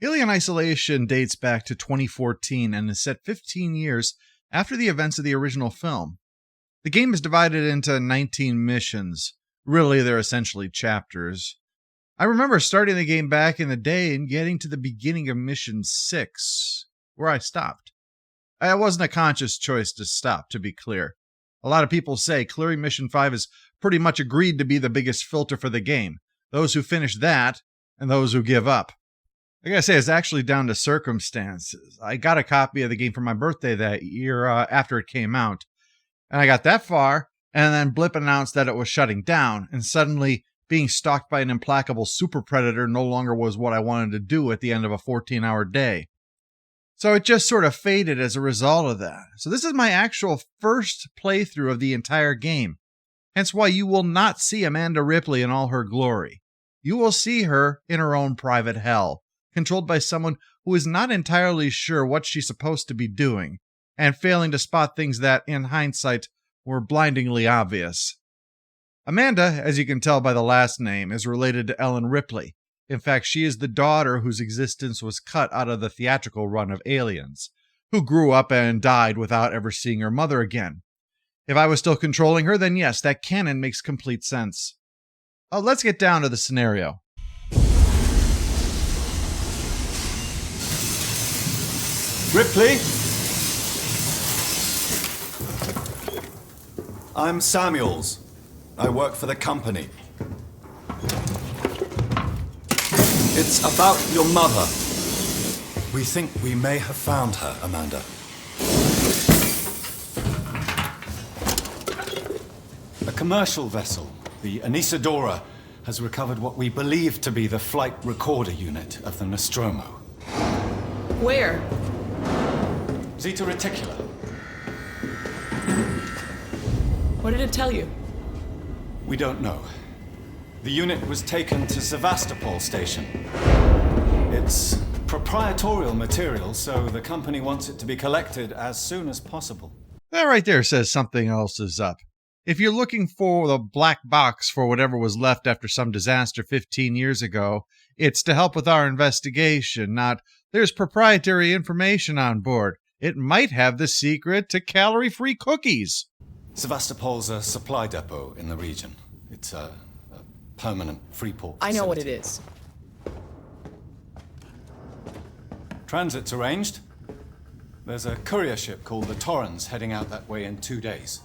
Alien Isolation dates back to 2014 and is set 15 years after the events of the original film. The game is divided into 19 missions. Really, they're essentially chapters. I remember starting the game back in the day and getting to the beginning of Mission 6, where I stopped. It wasn't a conscious choice to stop, to be clear. A lot of people say clearing Mission 5 is pretty much agreed to be the biggest filter for the game. Those who finish that, and those who give up. I gotta say, it's actually down to circumstances. I got a copy of the game for my birthday that year after it came out. And I got that far, and then Blip announced that it was shutting down, and suddenly being stalked by an implacable super predator no longer was what I wanted to do at the end of a 14-hour day. So it just sort of faded as a result of that. So this is my actual first playthrough of the entire game. Hence why you will not see Amanda Ripley in all her glory. You will see her in her own private hell, controlled by someone who is not entirely sure what she's supposed to be doing, and failing to spot things that, in hindsight, were blindingly obvious. Amanda, as you can tell by the last name, is related to Ellen Ripley. In fact, she is the daughter whose existence was cut out of the theatrical run of Aliens, who grew up and died without ever seeing her mother again. If I was still controlling her, then yes, that canon makes complete sense. Let's get down to the scenario. Ripley? I'm Samuels. I work for the company. It's about your mother. We think we may have found her, Amanda. A commercial vessel, the Anisadora, has recovered what we believe to be the flight recorder unit of the Nostromo. Where? Zeta Reticula. What did it tell you? We don't know. The unit was taken to Sevastopol station. It's proprietorial material, so the company wants it to be collected as soon as possible. That right there says something else is up. If you're looking for the black box for whatever was left after some disaster 15 years ago, it's to help with our investigation, not there's proprietary information on board. It might have the secret to calorie-free cookies. Sevastopol's a supply depot in the region. It's a permanent free port facility. I know what it is. Transit's arranged. There's a courier ship called the Torrens heading out that way in 2 days.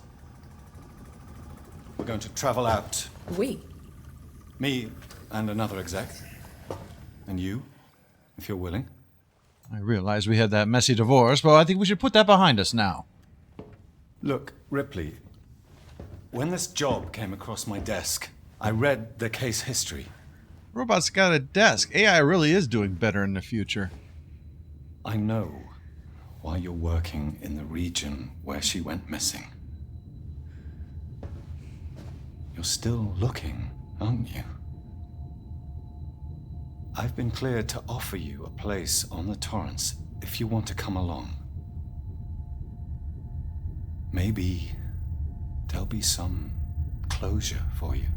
We're going to travel out. We? Me and another exec. And you, if you're willing. I realize we had that messy divorce, but I think we should put that behind us now. Look, Ripley, when this job came across my desk, I read the case history. Robot's got a desk. AI really is doing better in the future. I know why you're working in the region where she went missing. You're still looking, aren't you? I've been cleared to offer you a place on the Torrens if you want to come along. Maybe there'll be some closure for you.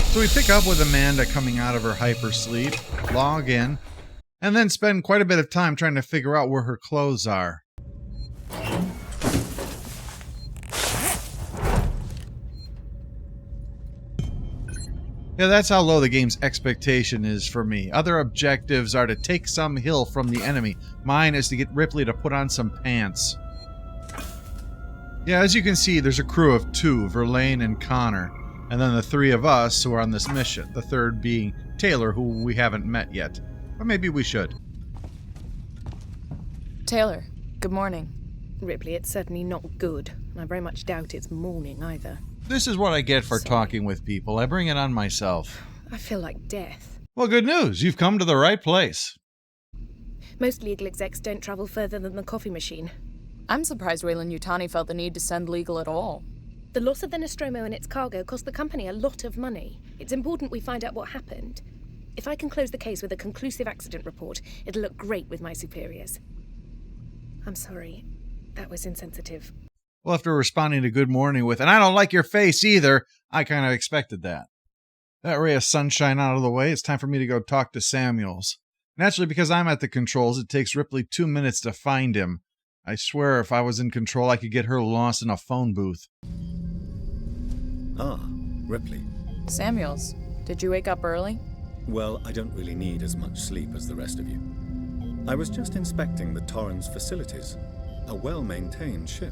So we pick up with Amanda coming out of her hypersleep, log in, and then spend quite a bit of time trying to figure out where her clothes are. Yeah, that's how low the game's expectation is for me. Other objectives are to take some hill from the enemy. Mine is to get Ripley to put on some pants. Yeah, as you can see, there's a crew of 2, Verlaine and Connor, and then the 3 of us who are on this mission, the third being Taylor, who we haven't met yet. But maybe we should. Taylor, good morning. Ripley, it's certainly not good, and I very much doubt it's morning either. This is what I get for talking with people. I bring it on myself. I feel like death. Well, good news. You've come to the right place. Most legal execs don't travel further than the coffee machine. I'm surprised Weyland-Yutani felt the need to send legal at all. The loss of the Nostromo and its cargo cost the company a lot of money. It's important we find out what happened. If I can close the case with a conclusive accident report, it'll look great with my superiors. I'm sorry. That was insensitive. Well, after responding to Good Morning with, "And I don't like your face either," I kind of expected that. That ray of sunshine out of the way, it's time for me to go talk to Samuels. Naturally, because I'm at the controls, it takes Ripley 2 minutes to find him. I swear if I was in control, I could get her lost in a phone booth. Ah, Ripley. Samuels, did you wake up early? Well, I don't really need as much sleep as the rest of you. I was just inspecting the Torrens facilities. A well-maintained ship.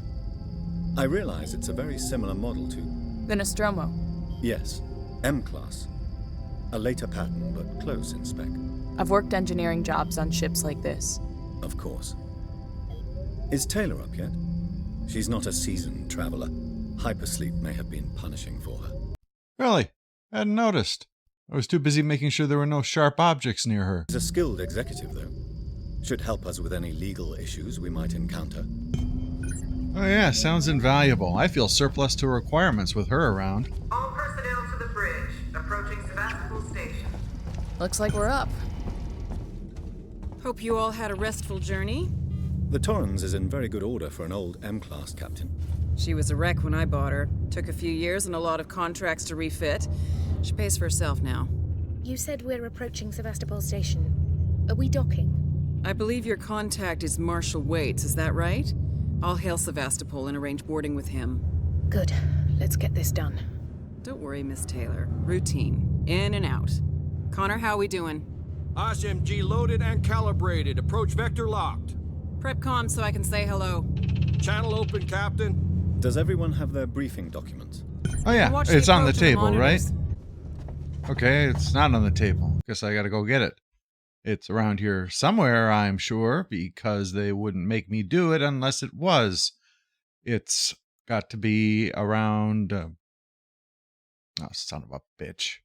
I realize it's a very similar model to... The Nostromo. Yes, M-Class. A later pattern, but close in spec. I've worked engineering jobs on ships like this. Of course. Is Taylor up yet? She's not a seasoned traveler. Hypersleep may have been punishing for her. Really? I hadn't noticed. I was too busy making sure there were no sharp objects near her. She's a skilled executive, though. Should help us with any legal issues we might encounter. Oh yeah, sounds invaluable. I feel surplus to requirements with her around. All personnel to the bridge, approaching Sebastopol Station. Looks like we're up. Hope you all had a restful journey. The Torrens is in very good order for an old M-Class captain. She was a wreck when I bought her. Took a few years and a lot of contracts to refit. She pays for herself now. You said we're approaching Sebastopol Station. Are we docking? I believe your contact is Marshal Waits, is that right? I'll hail Sevastopol and arrange boarding with him. Good. Let's get this done. Don't worry, Miss Taylor. Routine. In and out. Connor, how we doing? SMG loaded and calibrated. Approach vector locked. Prep comm so I can say hello. Channel open, Captain. Does everyone have their briefing documents? Oh yeah, Watch it's on the approach of the table, right? monitors. Okay, it's not on the table. Guess I gotta go get it. It's around here somewhere, I'm sure, because they wouldn't make me do it unless it was. It's got to be around... oh, son of a bitch.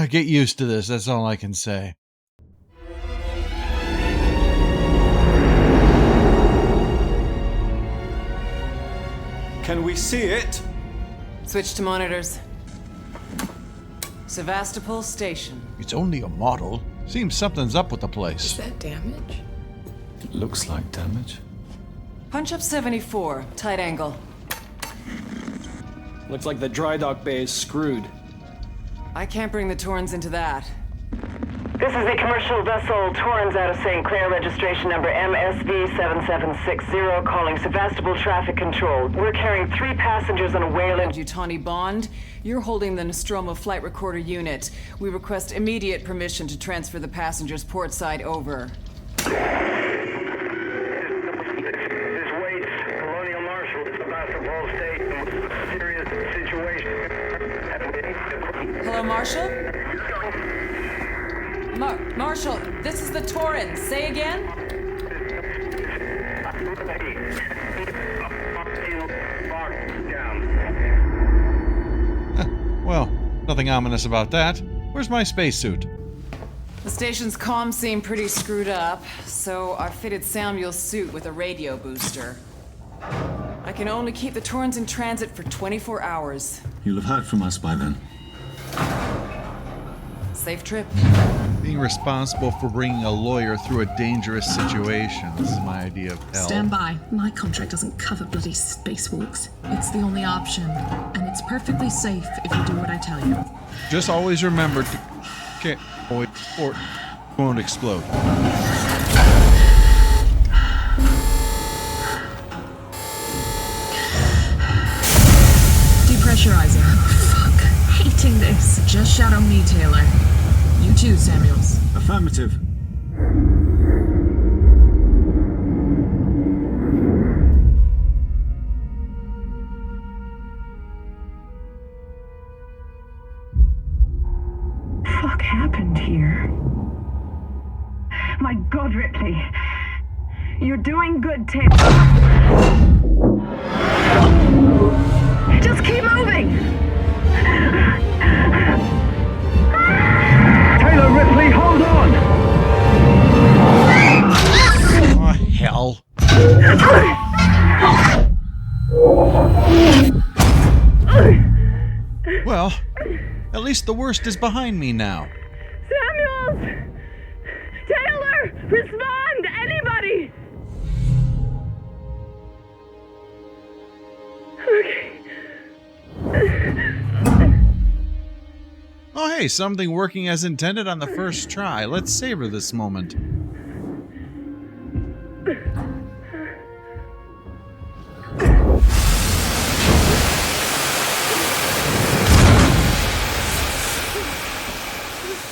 Get used to this, that's all I can say. Can we see it? Switch to monitors. Sevastopol Station. It's only a model. Seems something's up with the Is place. that damage? It looks like damage. Punch up 74. Tight angle. Looks like the dry dock bay is screwed. I can't bring the Torrens into that. This is the commercial vessel Torrens out of St. Clair, registration number MSV7760, calling Sebastopol Traffic Control. We're carrying 3 passengers on a Wayland. Yutani Bond, you're holding the Nostromo flight recorder unit. We request immediate permission to transfer the passengers port side over. This Waits, Colonial Marshal, Sebastopol Station. Serious situation. Hello, Marshal? Marshal, this is the Torrens. Say again? Well, nothing ominous about that. Where's my spacesuit? The station's comms seem pretty screwed up, so I fitted Samuel's suit with a radio booster. I can only keep the Torrens in transit for 24 hours. You'll have heard from us by then. Safe trip. Being responsible for bringing a lawyer through a dangerous situation. This is my idea of hell. Stand by. My contract doesn't cover bloody spacewalks. It's the only option. And it's perfectly safe if you do what I tell you. Just always remember to... Okay, or it won't explode. Depressurizing. Fuck. Hating this. Just shout on me, Taylor. You too, Samuels. Affirmative. Fuck happened here? My God, Ripley. You're doing good, Taylor. Just keep moving! Taylor, Ripley, hold on! Oh, hell. Well, at least the worst is behind me now. Samuels! Taylor! Respond! Anybody! Okay, something working as intended on the first try. Let's savor this moment.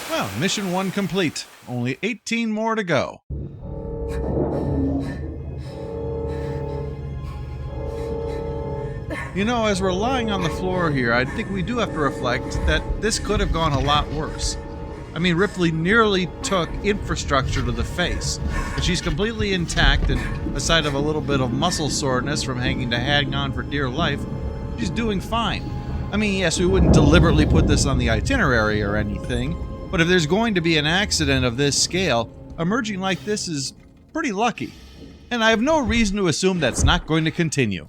Well, mission 1 complete. Only 18 more to go. You know, as we're lying on the floor here, I think we do have to reflect that this could have gone a lot worse. I mean, Ripley nearly took infrastructure to the face, but she's completely intact, and aside of a little bit of muscle soreness from hanging on for dear life, she's doing fine. I mean, yes, we wouldn't deliberately put this on the itinerary or anything, but if there's going to be an accident of this scale, emerging like this is pretty lucky. And I have no reason to assume that's not going to continue.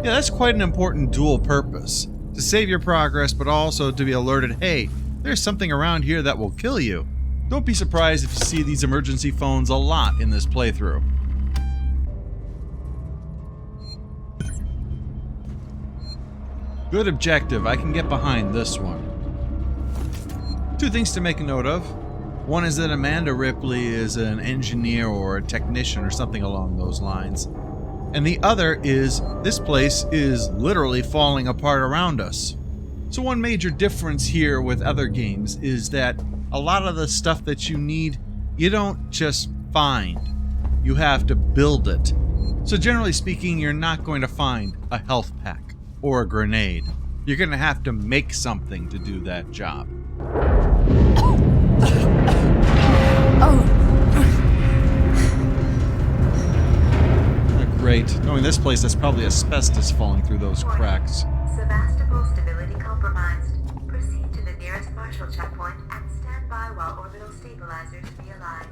Yeah, that's quite an important dual purpose. To save your progress, but also to be alerted, hey, there's something around here that will kill you. Don't be surprised if you see these emergency phones a lot in this playthrough. Good objective. I can get behind this one. 2 things to make a note of. One is that Amanda Ripley is an engineer or a technician or something along those lines. And the other is, this place is literally falling apart around us. So one major difference here with other games is that a lot of the stuff that you need, you don't just find. You have to build it. So generally speaking, you're not going to find a health pack or a grenade. You're going to have to make something to do that job. Great. Knowing this place, that's probably asbestos falling through those cracks. Sevastopol stability compromised. Proceed to the nearest Marshall checkpoint and stand by while orbital stabilizers realign.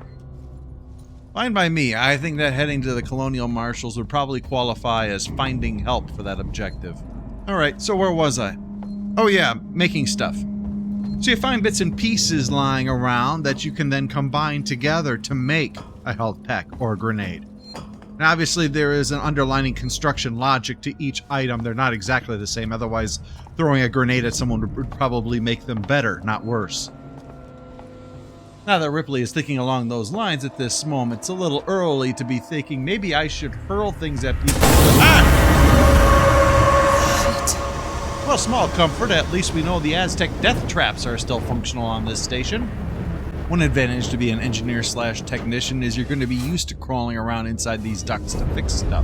Fine by me. I think that heading to the Colonial Marshals would probably qualify as finding help for that objective. Alright, so where was I? Oh yeah, making stuff. So you find bits and pieces lying around that you can then combine together to make a health pack or a grenade. And obviously there is an underlying construction logic to each item. They're not exactly the same, otherwise throwing a grenade at someone would probably make them better, not worse. Now that Ripley is thinking along those lines at this moment, it's a little early to be thinking maybe I should hurl things at people. Shit. Well, small comfort, at least we know the Aztec death traps are still functional on this station. One advantage to be an engineer/technician is you're going to be used to crawling around inside these ducts to fix stuff,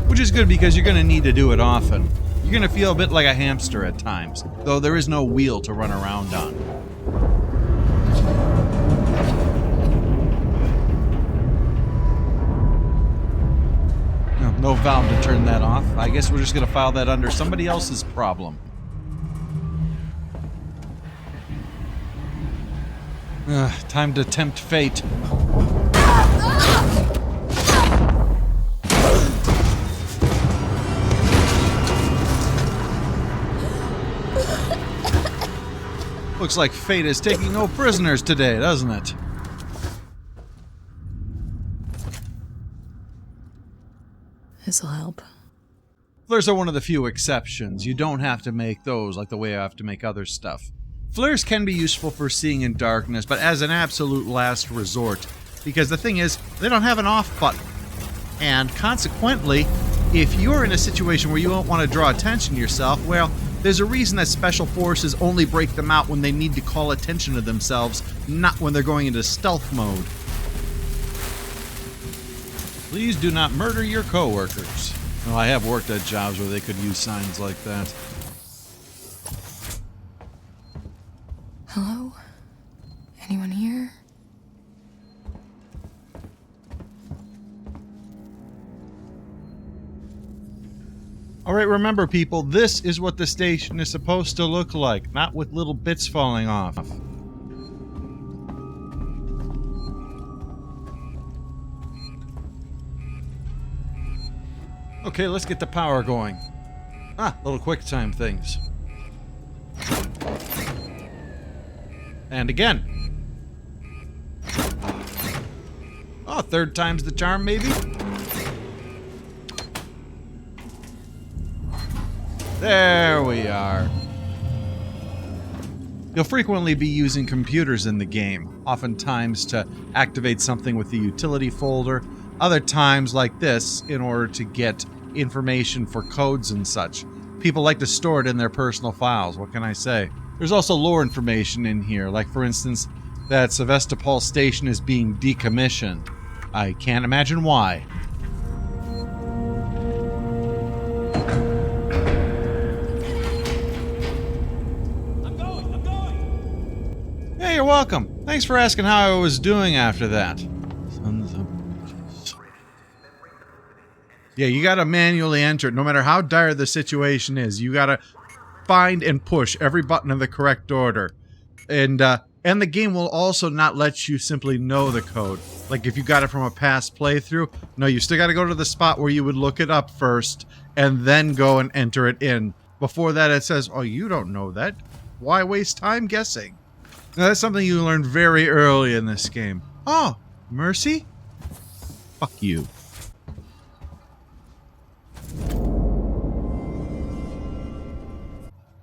which is good because you're going to need to do it often. You're going to feel a bit like a hamster at times, though there is no wheel to run around on. No valve to turn that off. I guess we're just going to file that under somebody else's problem. Time to tempt fate. Looks like fate is taking no prisoners today, doesn't it? This'll help. Flares are one of the few exceptions. You don't have to make those like the way I have to make other stuff. Flares can be useful for seeing in darkness, but as an absolute last resort. Because the thing is, they don't have an off button. And consequently, if you're in a situation where you don't want to draw attention to yourself, well, there's a reason that special forces only break them out when they need to call attention to themselves, not when they're going into stealth mode. Please do not murder your coworkers. Well, I have worked at jobs where they could use signs like that. Hello? Anyone here? Alright, remember people, this is what the station is supposed to look like, not with little bits falling off. Okay, let's get the power going. Little quick time things. And again. Oh, third time's the charm, maybe? There we are. You'll frequently be using computers in the game, oftentimes to activate something with the utility folder, other times like this in order to get information for codes and such. People like to store it in their personal files, what can I say? There's also lore information in here, like for instance, that Sevastopol station is being decommissioned. I can't imagine why. Hey, you're welcome. Thanks for asking how I was doing after that. Sons of bitches. Yeah, you gotta manually enter it. No matter how dire the situation is, you gotta find and push every button in the correct order. And the game will also not let you simply know the code. Like if you got it from a past playthrough, no, you still gotta go to the spot where you would look it up first, and then go and enter it in. Before that, it says, oh, you don't know that. Why waste time guessing? Now, that's something you learned very early in this game. Oh, mercy? Fuck you.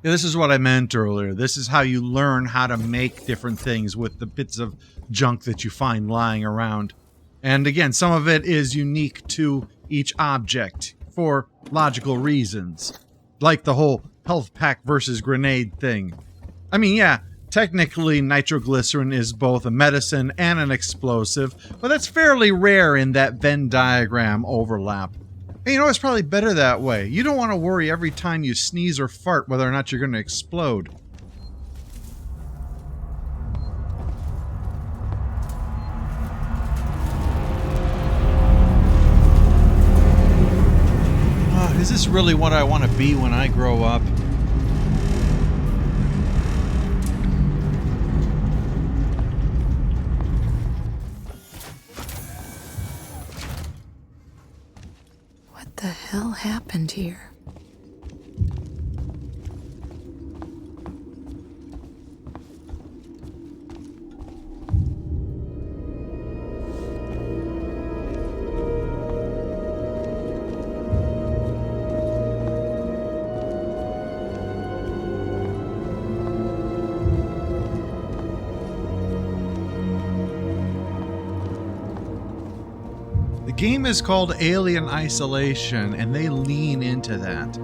Yeah, this is what I meant earlier. This is how you learn how to make different things with the bits of junk that you find lying around. And again, some of it is unique to each object for logical reasons. Like the whole health pack versus grenade thing. I mean, yeah, technically nitroglycerin is both a medicine and an explosive, but that's fairly rare in that Venn diagram overlap. And you know, it's probably better that way. You don't want to worry every time you sneeze or fart whether or not you're going to explode. Is this really what I want to be when I grow up? What the hell happened here? The game is called Alien Isolation, and they lean into that.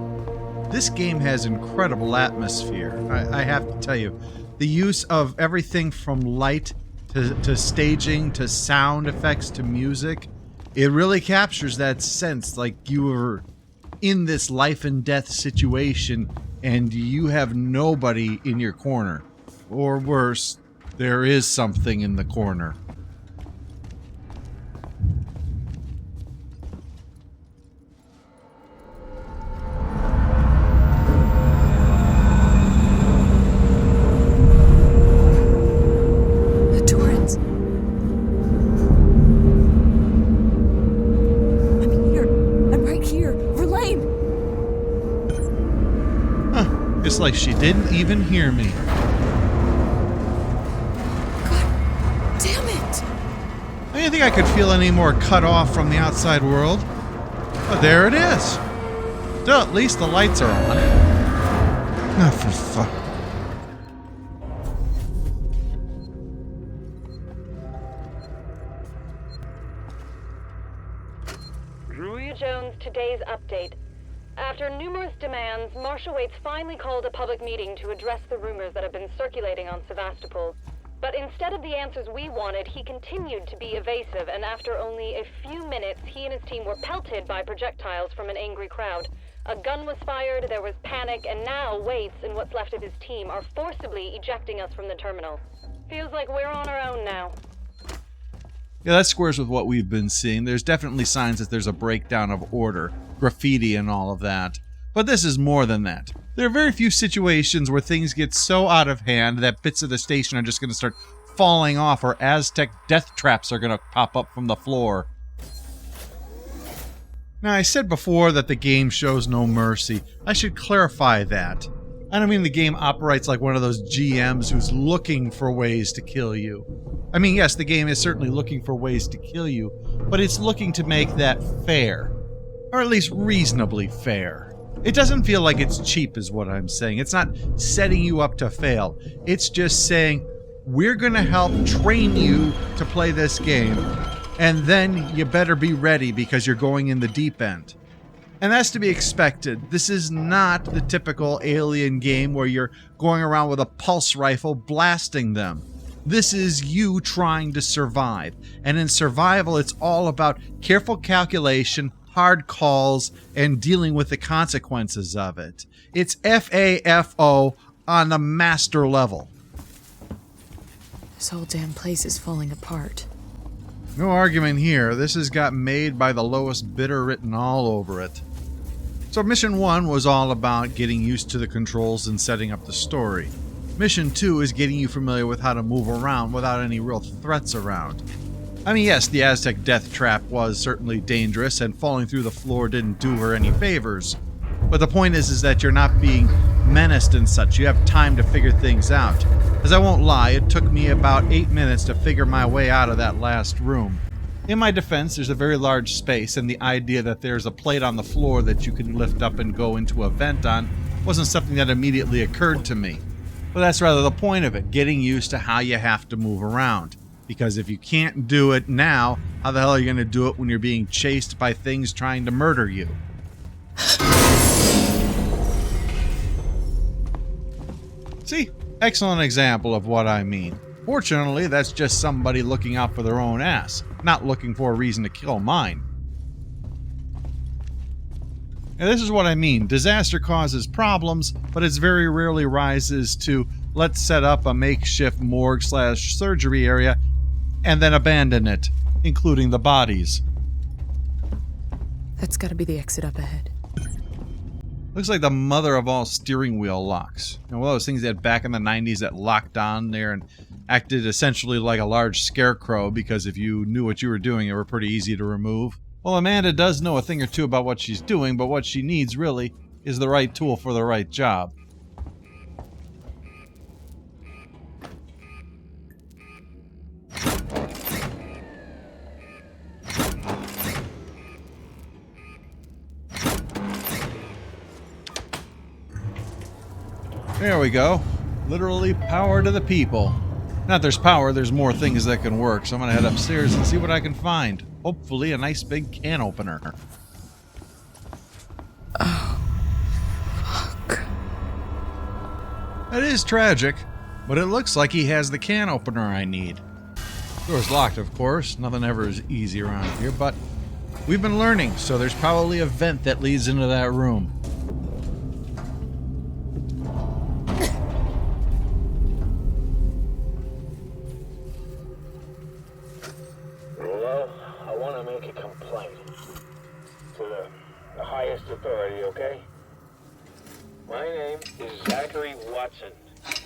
This game has incredible atmosphere, I have to tell you. The use of everything from light to staging to sound effects to music, it really captures that sense like you were in this life and death situation and you have nobody in your corner. Or worse, there is something in the corner. Like she didn't even hear me. God damn it! I didn't think I could feel any more cut off from the outside world. But there it is. Still, at least the lights are on. Oh, for fuck. Julia Jones, today's update. After numerous demands, Marshal Waits finally called a public meeting to address the rumors that have been circulating on Sevastopol. But instead of the answers we wanted, he continued to be evasive, and after only a few minutes, he and his team were pelted by projectiles from an angry crowd. A gun was fired, there was panic, and now Waits and what's left of his team are forcibly ejecting us from the terminal. Feels like we're on our own now. Yeah, that squares with what we've been seeing. There's definitely signs that there's a breakdown of order, graffiti and all of that. But this is more than that. There are very few situations where things get so out of hand that bits of the station are just going to start falling off or Aztec death traps are going to pop up from the floor. Now, I said before that the game shows no mercy. I should clarify that. I don't mean the game operates like one of those GMs who's looking for ways to kill you. I mean, yes, the game is certainly looking for ways to kill you, but it's looking to make that fair. Or at least reasonably fair. It doesn't feel like it's cheap is what I'm saying. It's not setting you up to fail. It's just saying, we're going to help train you to play this game, and then you better be ready because you're going in the deep end. And that's to be expected. This is not the typical Alien game where you're going around with a pulse rifle blasting them. This is you trying to survive. And in survival, it's all about careful calculation, hard calls, and dealing with the consequences of it. It's FAFO on the master level. This whole damn place is falling apart. No argument here. This has got made by the lowest bidder written all over it. So Mission 1 was all about getting used to the controls and setting up the story. Mission 2 is getting you familiar with how to move around without any real threats around. I mean, yes, the Aztec death trap was certainly dangerous, and falling through the floor didn't do her any favors. But the point is that you're not being menaced and such. You have time to figure things out. As I won't lie, it took me about 8 minutes to figure my way out of that last room. In my defense, there's a very large space, and the idea that there's a plate on the floor that you can lift up and go into a vent on wasn't something that immediately occurred to me. But that's rather the point of it, getting used to how you have to move around. Because if you can't do it now, how the hell are you going to do it when you're being chased by things trying to murder you? See? Excellent example of what I mean. Fortunately, that's just somebody looking out for their own ass, not looking for a reason to kill mine. And this is what I mean. Disaster causes problems, but it very rarely rises to, let's set up a makeshift morgue/surgery area and then abandon it, including the bodies. That's gotta be the exit up ahead. Looks like the mother of all steering wheel locks. And one of those things they had back in the 90s that locked on there and acted essentially like a large scarecrow because if you knew what you were doing, they were pretty easy to remove. Well, Amanda does know a thing or two about what she's doing, but what she needs, really, is the right tool for the right job. There we go. Literally power to the people. Now that there's power, there's more things that can work, so I'm gonna head upstairs and see what I can find. Hopefully a nice big can opener. Oh, fuck. That is tragic, but it looks like he has the can opener I need. Door's locked, of course. Nothing ever is easy around here, but we've been learning, so there's probably a vent that leads into that room. Well, I want to make a complaint to the highest authority, okay? My name is Zachary Watson.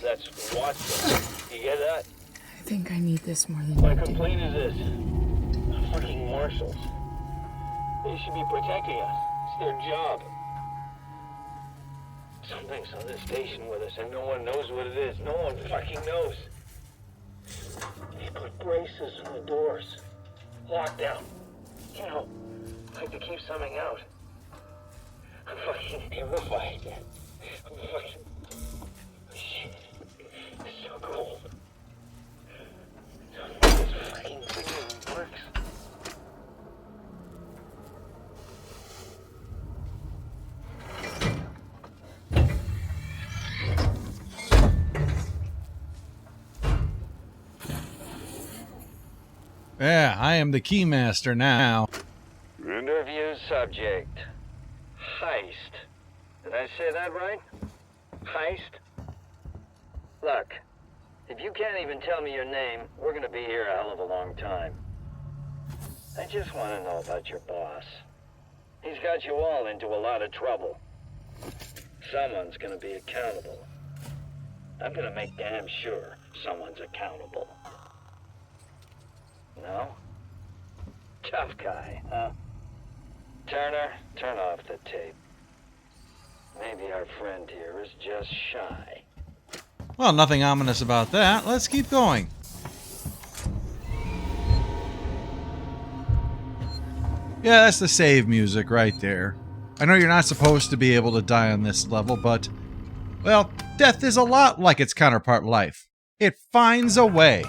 That's Watson. You get that? I think I need this more than My you do. complaint is this. The fucking marshals. They should be protecting us. It's their job. Something's on this station with us and no one knows what it is. No one fucking knows. They put braces on the doors. Lockdown. You know, like to keep something out. I'm fucking terrified. I'm fucking... Shit. It's so cold. This fucking thing works. Yeah, I am the keymaster now. Interview subject. Heist. Did I say that right? Heist? Look, if you can't even tell me your name, we're gonna be here a hell of a long time. I just want to know about your boss. He's got you all into a lot of trouble. Someone's gonna be accountable. I'm gonna make damn sure someone's accountable. No? Tough guy, huh? Turner, turn off the tape. Maybe our friend here is just shy. Well, nothing ominous about that. Let's keep going. Yeah, that's the save music right there. I know you're not supposed to be able to die on this level, but, well, death is a lot like its counterpart life. It finds a way.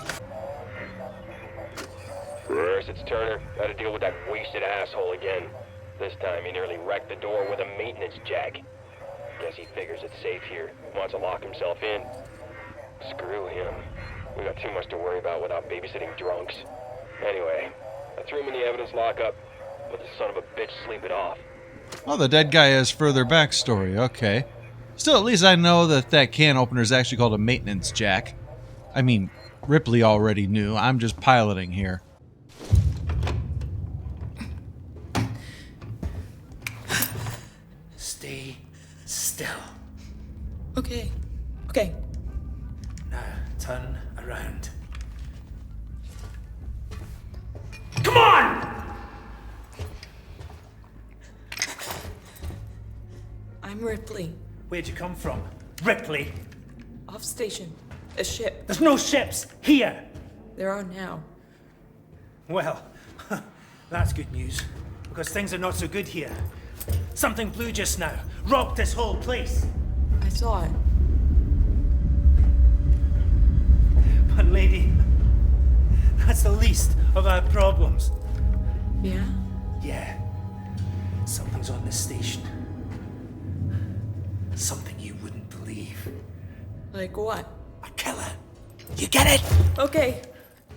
First, it's Turner. Got to deal with that wasted asshole again. This time he nearly wrecked the door with a maintenance jack. Guess he figures it's safe here. Wants to lock himself in. Screw him. We got too much to worry about without babysitting drunks. Anyway, I threw him in the evidence lockup. Let the son of a bitch sleep it off. Well, the dead guy has further backstory. Okay. Still, at least I know that can opener is actually called a maintenance jack. I mean, Ripley already knew. I'm just piloting here. Stay still. Okay. Now, turn around. Come on! I'm Ripley. Where'd you come from? Ripley? Off station. A ship. There's no ships here! There are now. Well, that's good news, because things are not so good here. Something blue just now. Rocked this whole place. I saw it. But lady, that's the least of our problems. Yeah? Yeah. Something's on this station. Something you wouldn't believe. Like what? A killer. You get it? Okay.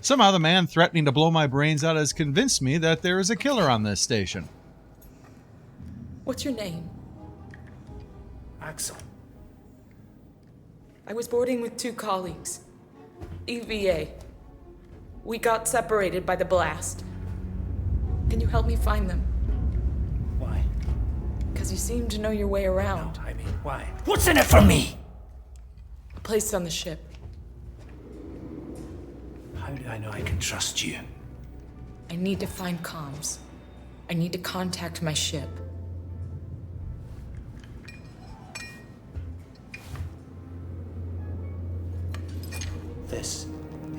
Somehow the man threatening to blow my brains out has convinced me that there is a killer on this station. What's your name? Axel. I was boarding with 2 colleagues. EVA. We got separated by the blast. Can you help me find them? Why? Because you seem to know your way around. No, I mean, why? What's in it for me? A place on the ship. How do I know I can trust you? I need to find comms. I need to contact my ship. This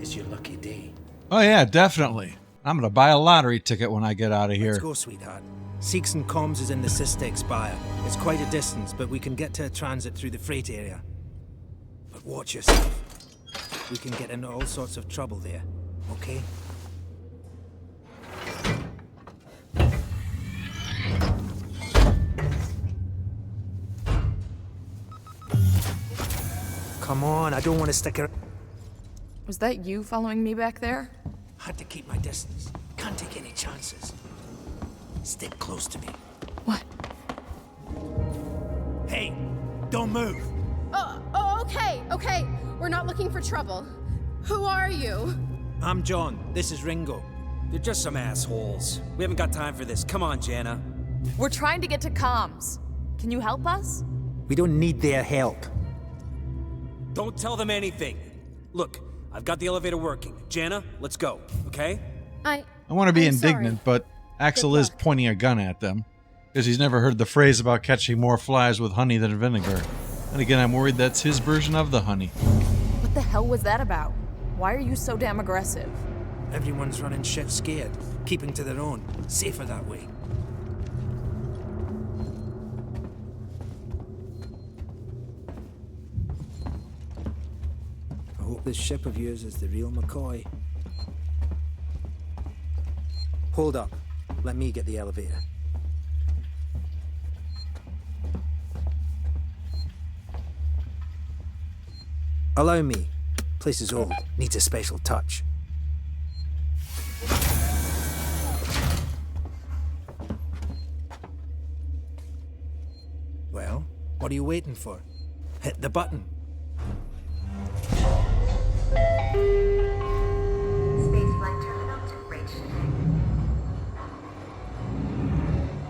is your lucky day. Oh yeah, definitely. I'm gonna buy a lottery ticket when I get out of here. Let's go, sweetheart. Seeks and Comms is in the Systex Spire. It's quite a distance, but we can get to a transit through the freight area. But watch yourself. We can get into all sorts of trouble there, okay? Come on, I don't want to stick around. Was that you following me back there? Had to keep my distance. Can't take any chances. Stick close to me. What? Hey, don't move. Okay. We're not looking for trouble. Who are you? I'm John. This is Ringo. They're just some assholes. We haven't got time for this. Come on, Jana. We're trying to get to comms. Can you help us? We don't need their help. Don't tell them anything. Look, I've got the elevator working. Jana, let's go, okay? I want to be indignant, but Axel is pointing a gun at them, because he's never heard the phrase about catching more flies with honey than vinegar. And again, I'm worried that's his version of the honey. What the hell was that about? Why are you so damn aggressive? Everyone's running shit scared, keeping to their own. Safer that way. I hope this ship of yours is the real McCoy. Hold up. Let me get the elevator. Allow me. Place is old. Needs a special touch. Well, what are you waiting for? Hit the button.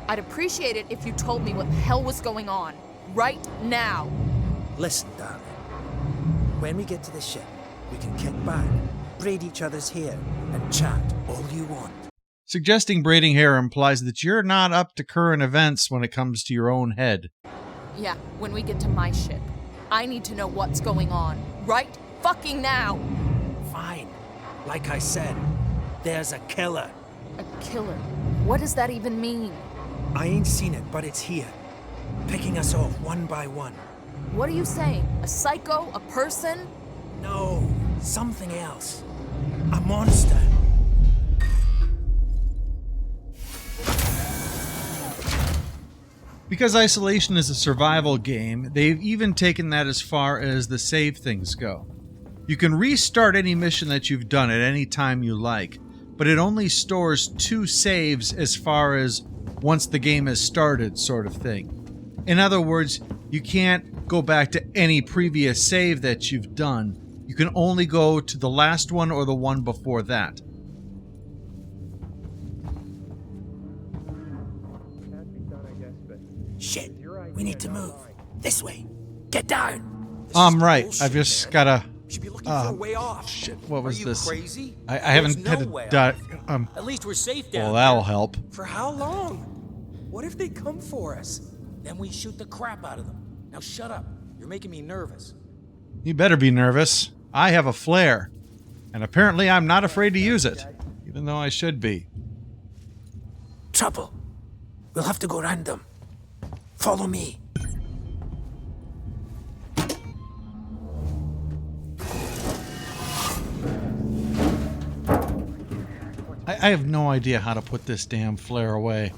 I'd appreciate it if you told me what the hell was going on. Right now. Listen, darling. When we get to the ship, we can kick back, braid each other's hair, and chat all you want. Suggesting braiding hair implies that you're not up to current events when it comes to your own head. Yeah, when we get to my ship. I need to know what's going on. Right fucking now! Fine. Like I said, there's a killer. A killer? What does that even mean? I ain't seen it, but it's here. Picking us off one by one. What are you saying? A psycho? A person? No, something else. A monster. Because Isolation is a survival game, they've even taken that as far as the save things go. You can restart any mission that you've done at any time you like, but it only stores 2 saves as far as once the game has started sort of thing. In other words, you can't go back to any previous save that you've done. You can only go to the last one or the one before that. Shit, we need to move. This way. Get down. I'm right. I've just gotta... Should be looking for a way off. Shit, what was Are you this? Crazy? I haven't had way a... At least we're safe down well, there. that'll help. For how long? What if they come for us? Then we shoot the crap out of them. Now shut up. You're making me nervous. You better be nervous. I have a flare. And apparently I'm not afraid to use it. Even though I should be. Trouble. We'll have to go round them. Follow me. I have no idea how to put this damn flare away.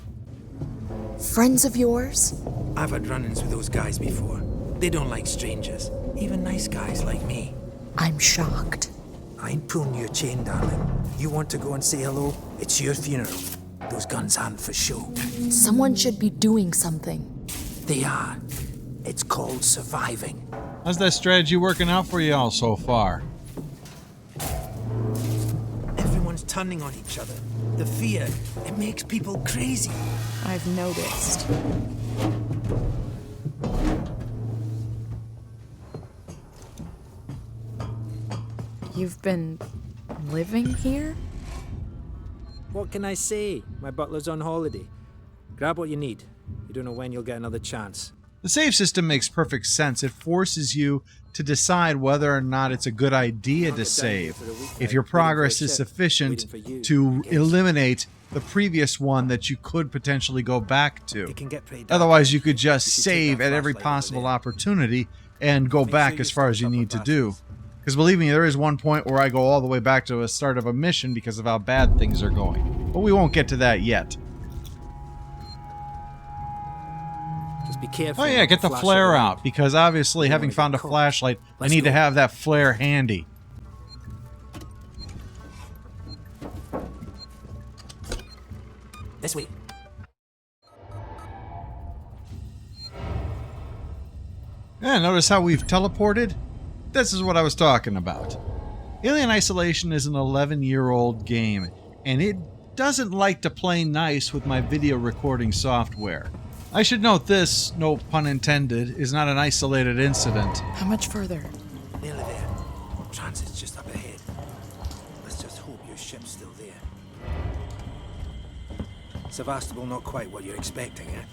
Friends of yours? I've had run-ins with those guys before. They don't like strangers. Even nice guys like me. I'm shocked. I ain't pulling your chain, darling. You want to go and say hello? It's your funeral. Those guns aren't for show. Someone should be doing something. They are. It's called surviving. How's that strategy working out for you all so far? Everyone's turning on each other. The fear, it makes people crazy. I've noticed. You've been living here? What can I say? My butler's on holiday. Grab what you need. You don't know when you'll get another chance. The save system makes perfect sense. It forces you to decide whether or not it's a good idea to save, if your progress is sufficient to eliminate the previous one that you could potentially go back to. Otherwise, you could just save at every possible opportunity and go back as far as you need to do. Because believe me, there is one point where I go all the way back to the start of a mission because of how bad things are going. But we won't get to that yet. Just be careful. Oh yeah, get the flare out, because obviously having found a flashlight, I need to have that flare handy. This way. Yeah, notice how we've teleported? This is what I was talking about. Alien Isolation is an 11-year-old game, and it doesn't like to play nice with my video recording software. I should note this, no pun intended, is not an isolated incident. How much further? Nearly there. Transit's just up ahead. Let's just hope your ship's still there. Sevastopol not quite what you're expecting, eh?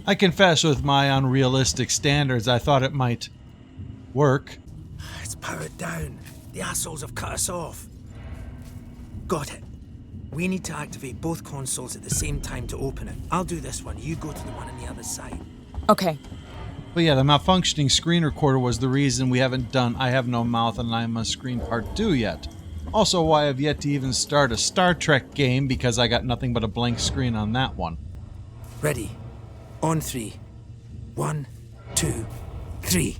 I confess with my unrealistic standards, I thought it might work. It's powered down. The assholes have cut us off. Got it. We need to activate both consoles at the same time to open it. I'll do this one. You go to the one on the other side. Okay. But yeah, the malfunctioning screen recorder was the reason we haven't done I Have No Mouth and I Must Scream Part 2 yet. Also why I've yet to even start a Star Trek game because I got nothing but a blank screen on that one. Ready. On 3. 1, 2, 3.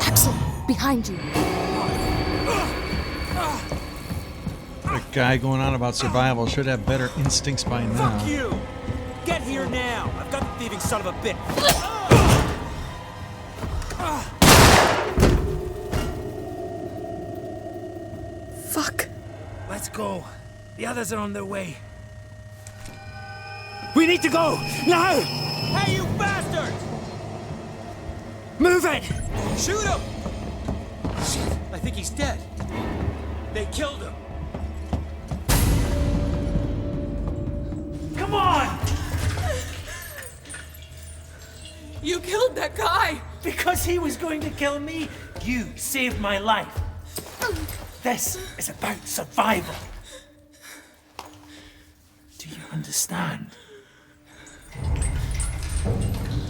Axel, behind you. That guy going on about survival should have better instincts by now. Fuck you! Get here now! I've got the thieving son of a bitch! Fuck. Let's go. The others are on their way. We need to go! Now! Hey, you bastard! Move it! Shoot him! Shit, I think he's dead. They killed him. Come on! that guy? Because he was going to kill me. You saved my life. This is about survival. Do you understand?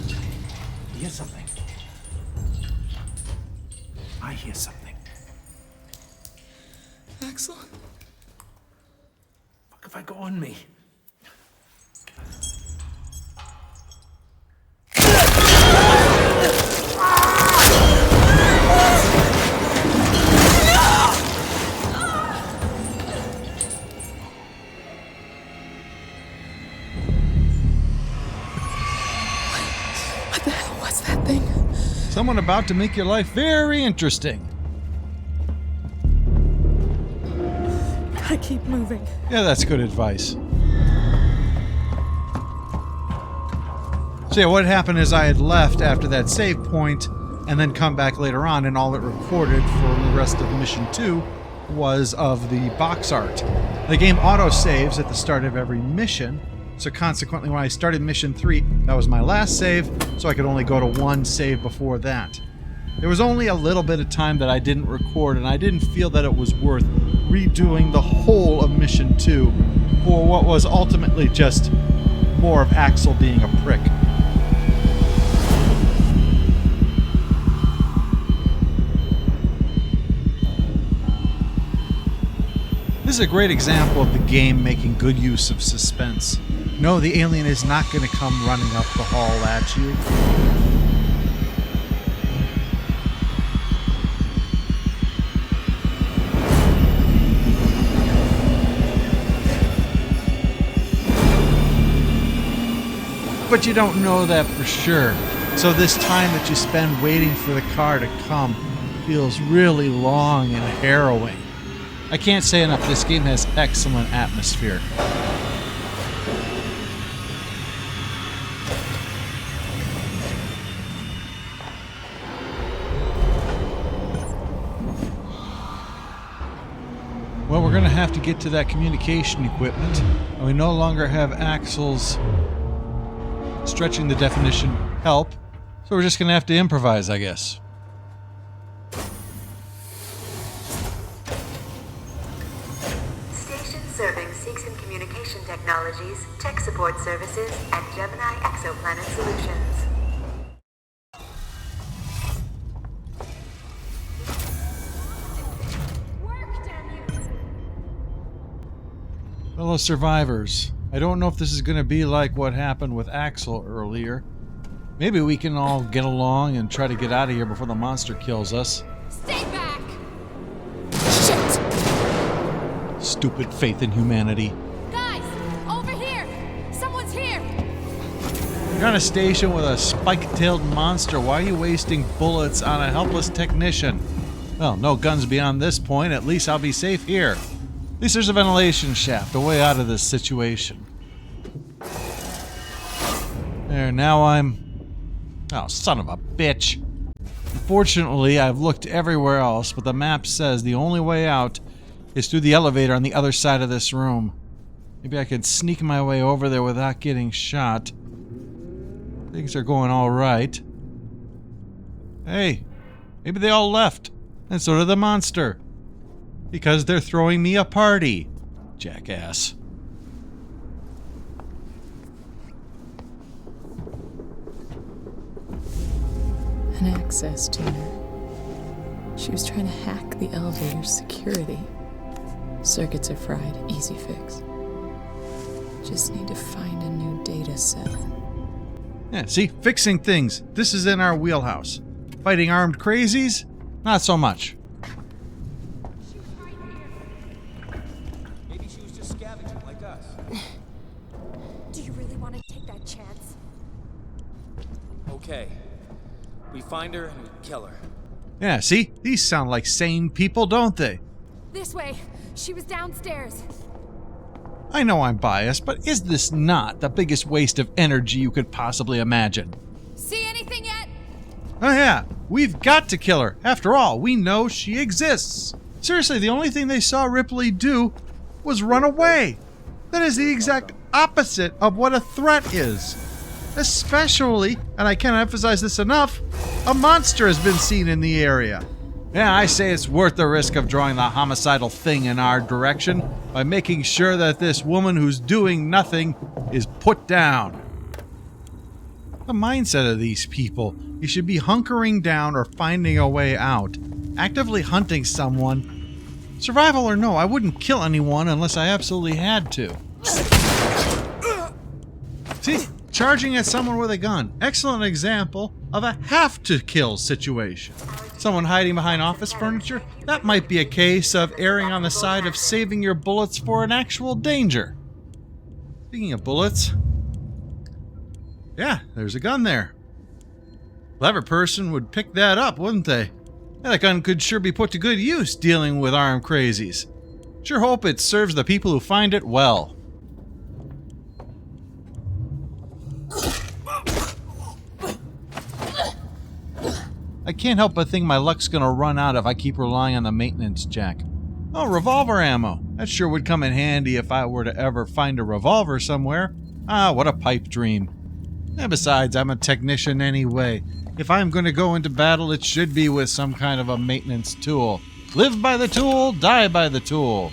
You hear something? I hear something. Axel? What have I got on me? What the hell was that thing? Someone about to make your life very interesting. Gotta keep moving. Yeah, that's good advice. So yeah, what happened is I had left after that save point and then come back later on, and all it recorded for the rest of Mission 2 was of the box art. The game auto-saves at the start of every mission, so consequently when I started Mission 3, that was my last save, so I could only go to one save before that. There was only a little bit of time that I didn't record, and I didn't feel that it was worth redoing the whole of Mission 2 for what was ultimately just more of Axel being a prick. This is a great example of the game making good use of suspense. No, the alien is not going to come running up the hall at you. But you don't know that for sure. So this time that you spend waiting for the car to come feels really long and harrowing. I can't say enough, this game has excellent atmosphere. Well, we're going to have to get to that communication equipment, and we no longer have Axel's stretching the definition help, so we're just going to have to improvise, I guess. Station serving Seegson Communication Technologies, Tech Support Services, and Gemini Exoplanet Solutions. Fellow survivors, I don't know if this is going to be like what happened with Axel earlier. Maybe we can all get along and try to get out of here before the monster kills us. Stay back! Shit! Stupid faith in humanity. Guys, over here! Someone's here! You're on a station with a spike-tailed monster. Why are you wasting bullets on a helpless technician? Well, no guns beyond this point. At least I'll be safe here. At least there's a ventilation shaft, a way out of this situation. There, now I'm... Oh, son of a bitch. Unfortunately, I've looked everywhere else, but the map says the only way out is through the elevator on the other side of this room. Maybe I could sneak my way over there without getting shot. Things are going all right. Hey, maybe they all left, and so did the monster. Because they're throwing me a party. Jackass. An access tuner. She was trying to hack the elevator's security. Circuits are fried, easy fix. Just need to find a new data set. Yeah, see? Fixing things. This is in our wheelhouse. Fighting armed crazies? Not so much. Maybe she was just scavenging like us. Do you really want to take that chance? Okay. We find her and we kill her. Yeah, see? These sound like sane people, don't they? This way. She was downstairs. I know I'm biased, but is this not the biggest waste of energy you could possibly imagine? See anything yet? Oh yeah, we've got to kill her. After all, we know she exists. Seriously, the only thing they saw Ripley do was run away. That is the exact opposite of what a threat is. Especially And I can't emphasize this enough, a monster has been seen in the area. Yeah, I say it's worth the risk of drawing the homicidal thing in our direction by making sure that this woman who's doing nothing is put down. The mindset of these people, you should be hunkering down or finding a way out, actively hunting someone. Survival or no, I wouldn't kill anyone unless I absolutely had to. See, charging at someone with a gun. Excellent example of a have-to-kill situation. Someone hiding behind office furniture? That might be a case of erring on the side of saving your bullets for an actual danger. Speaking of bullets... yeah, there's a gun there. Clever person would pick that up, wouldn't they? That gun could sure be put to good use dealing with armed crazies. Sure hope it serves the people who find it well. I can't help but think my luck's gonna run out if I keep relying on the maintenance jack. Oh, revolver ammo. That sure would come in handy if I were to ever find a revolver somewhere. Ah, what a pipe dream. And besides, I'm a technician anyway. If I'm gonna go into battle, it should be with some kind of a maintenance tool. Live by the tool, die by the tool.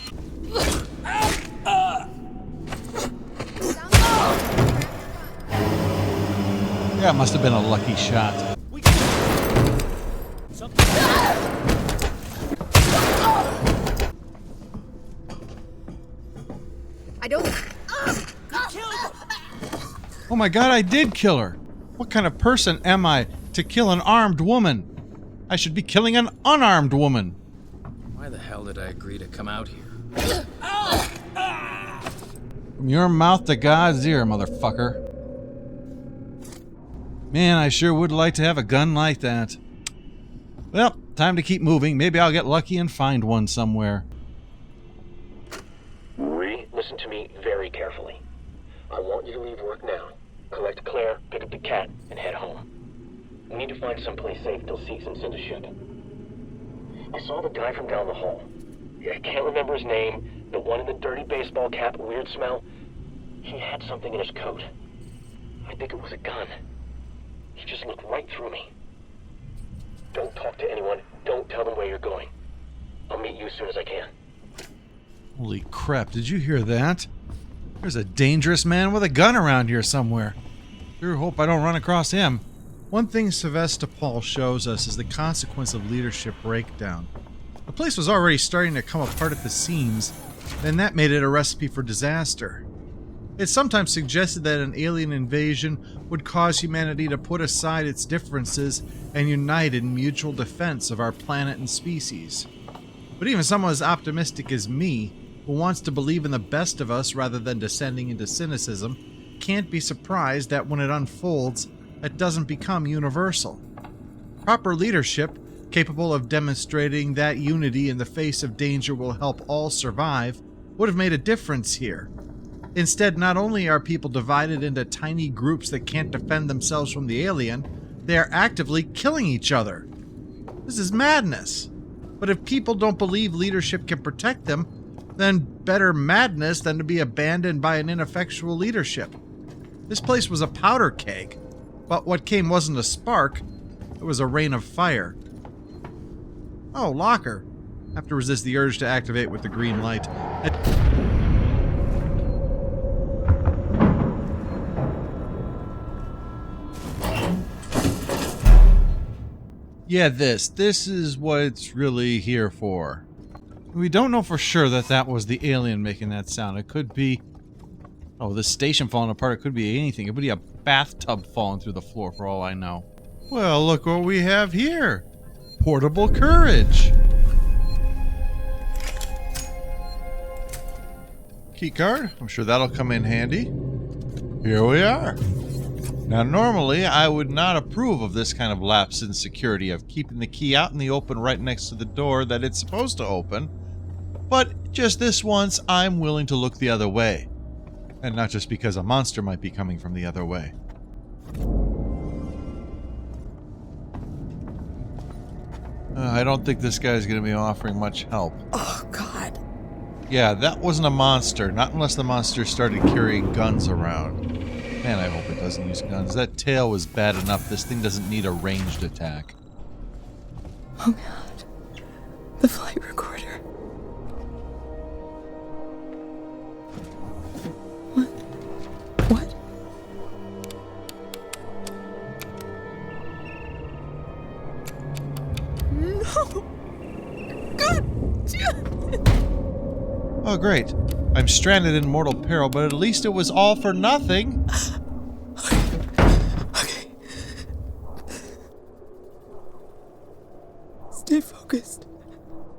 Yeah, it must have been a lucky shot. I don't... Oh my god, I did kill her! What kind of person am I to kill an armed woman? I should be killing an unarmed woman. Why the hell did I agree to come out here? From your mouth to God's ear, motherfucker. Man, I sure would like to have a gun like that. Well, time to keep moving. Maybe I'll get lucky and find one somewhere. Listen to me very carefully. I want you to leave work now. Collect Claire, pick up the cat, and head home. We need to find someplace safe till Seegson sends a ship. I saw the guy from down the hall. I can't remember his name. The one in the dirty baseball cap, weird smell. He had something in his coat. I think it was a gun. He just looked right through me. Don't talk to anyone. Don't tell them where you're going. I'll meet you as soon as I can. Holy crap, did you hear that? There's a dangerous man with a gun around here somewhere. Sure hope I don't run across him. One thing Sevastopol shows us is the consequence of leadership breakdown. The place was already starting to come apart at the seams, and that made it a recipe for disaster. It's sometimes suggested that an alien invasion would cause humanity to put aside its differences and unite in mutual defense of our planet and species. But even someone as optimistic as me, who wants to believe in the best of us rather than descending into cynicism, can't be surprised that when it unfolds, it doesn't become universal. Proper leadership, capable of demonstrating that unity in the face of danger will help all survive, would have made a difference here. Instead, not only are people divided into tiny groups that can't defend themselves from the alien, they are actively killing each other. This is madness. But if people don't believe leadership can protect them, then better madness than to be abandoned by an ineffectual leadership. This place was a powder keg, but what came wasn't a spark, it was a rain of fire. Oh, locker. Have to resist the urge to activate with the green light. Yeah, this is what it's really here for. We don't know for sure that that was the alien making that sound. It could be... oh, this station falling apart. It could be anything. It could be a bathtub falling through the floor for all I know. Well, look what we have here. Portable courage. Keycard. I'm sure that'll come in handy. Here we are. Now, normally, I would not approve of this kind of lapse in security, of keeping the key out in the open right next to the door that it's supposed to open. But just this once, I'm willing to look the other way. And not just because a monster might be coming from the other way. I don't think this guy's going to be offering much help. Oh, God. Yeah, that wasn't a monster. Not unless the monster started carrying guns around. Man, I hope it doesn't use guns. That tail was bad enough. This thing doesn't need a ranged attack. Oh god. The flight recorder. What? What? No! God! Oh, great. I'm stranded in mortal peril, but at least it was all for nothing. Okay. Stay focused.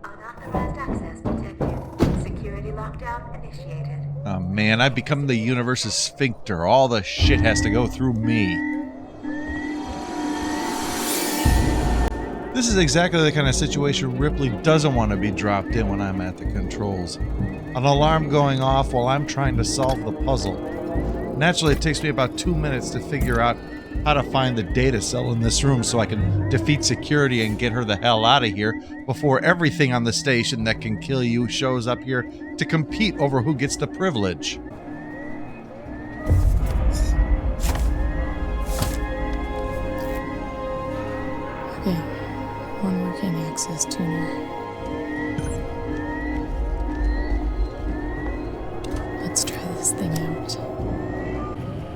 Unauthorized access detected. Security lockdown initiated. Oh man, I've become the universe's sphincter. All the shit has to go through me. This is exactly the kind of situation Ripley doesn't want to be dropped in when I'm at the controls. An alarm going off while I'm trying to solve the puzzle. Naturally, it takes me about 2 minutes to figure out how to find the data cell in this room so I can defeat security and get her the hell out of here before everything on the station that can kill you shows up here to compete over who gets the privilege. Okay, one working access tuner. Let's try this thing out.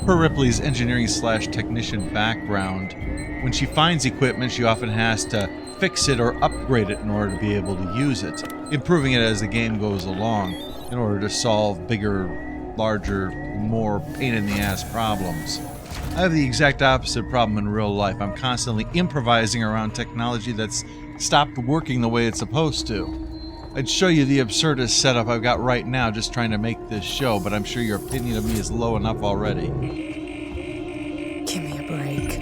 Per Ripley's engineering/technician background, when she finds equipment, she often has to fix it or upgrade it in order to be able to use it, improving it as the game goes along in order to solve bigger, larger, more pain-in-the-ass problems. I have the exact opposite problem in real life. I'm constantly improvising around technology that's stopped working the way it's supposed to. I'd show you the absurdist setup I've got right now just trying to make this show, but I'm sure your opinion of me is low enough already. Give me a break.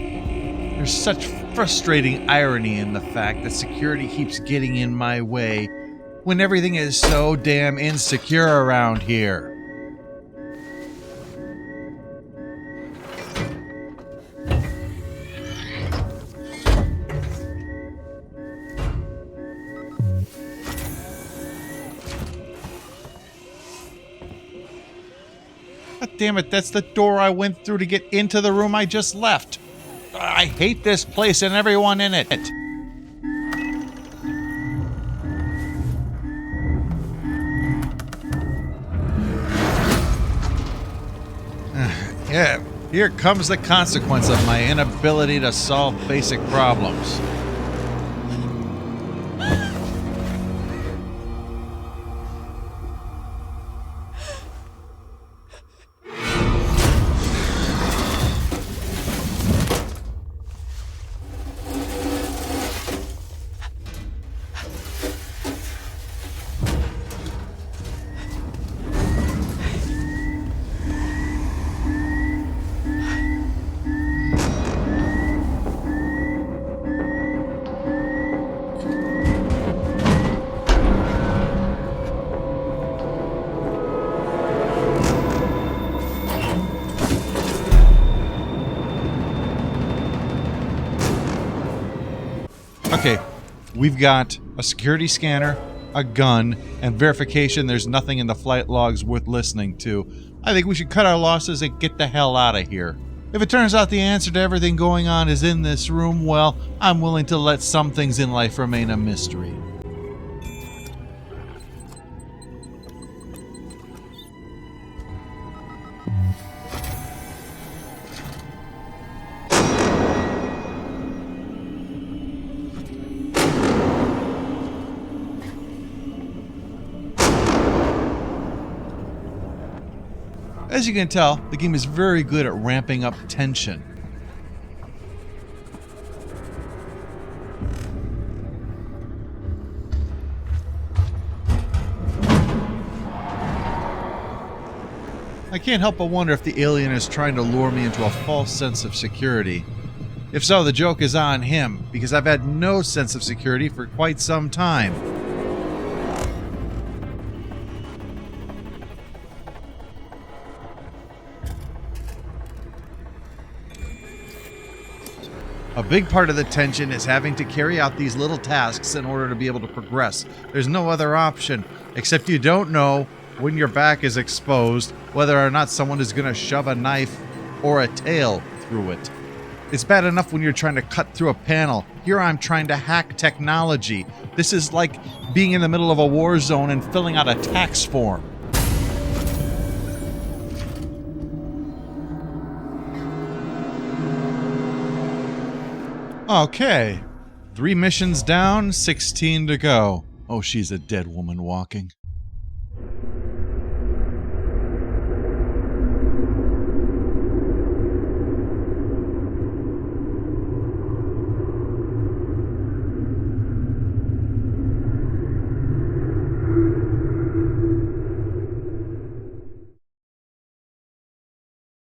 There's such frustrating irony in the fact that security keeps getting in my way when everything is so damn insecure around here. God damn it, that's the door I went through to get into the room I just left. I hate this place and everyone in it. Yeah, here comes the consequence of my inability to solve basic problems. Okay, we've got a security scanner, a gun, and verification there's nothing in the flight logs worth listening to. I think we should cut our losses and get the hell out of here. If it turns out the answer to everything going on is in this room, well, I'm willing to let some things in life remain a mystery. As you can tell, the game is very good at ramping up tension. I can't help but wonder if the alien is trying to lure me into a false sense of security. If so, the joke is on him, because I've had no sense of security for quite some time. A big part of the tension is having to carry out these little tasks in order to be able to progress. There's no other option, except you don't know when your back is exposed whether or not someone is going to shove a knife or a tail through it. It's bad enough when you're trying to cut through a panel. Here I'm trying to hack technology. This is like being in the middle of a war zone and filling out a tax form. Okay. 3 missions down, 16 to go. Oh, she's a dead woman walking.